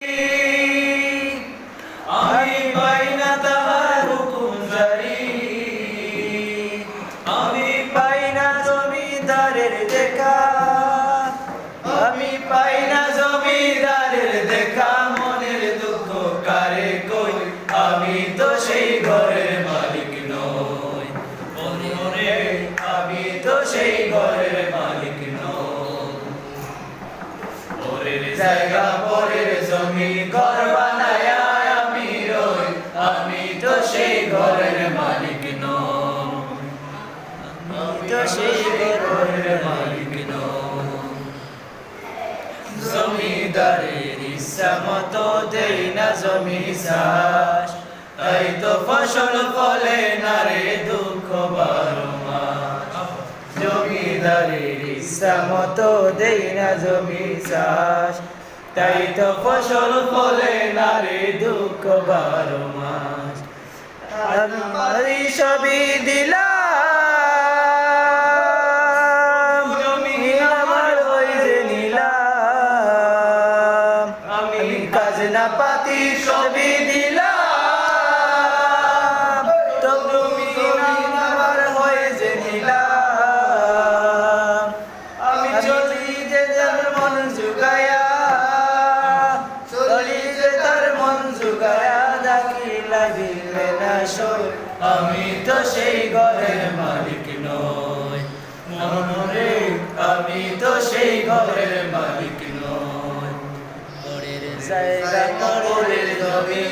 আমি পাই না তাহার হুকুম জারি, আমি পাই না জমিদারের দেখা, আমি পাই না জমিদারের দেখা। মনের দুঃখ কারে কই, আমি তো সেই ঘরের মালিক নই। মনে আমি তো সেই ঘরের মালিক নই। পরের জায়গা পরের জমি ঘর বানায়া আমি রই, আমি তো সেই ঘরের মালিক নই। আমি তো সেই ঘরের মালিক নই। জমিদারের ইচ্ছা মতো দেই না জমি চাষ, তাই তো ফসল ফলে না রে দুঃখ বারো মাস। জমিদারের ইচ্ছা মতো দেই না জমি চাষ, তাই তো ফসল ফলে না রে দুঃখ বারো মাস। আমি সবই দিলাম, জমি আমার ওই যে নিলাম। আমি খাজনা পাতি সবই দিলাম, তবু আমার হয়ে যে নিলাম। আমি চলি যে যার মন জুগায়া, চলি যে তার মন জুগায়া, ডাকি লাগিলে না সই, আমি তো সেই ঘরের মালিক নই। মনরে আমি তো সেই ঘরের মালিক নই। পরের জায়গা পরের জমি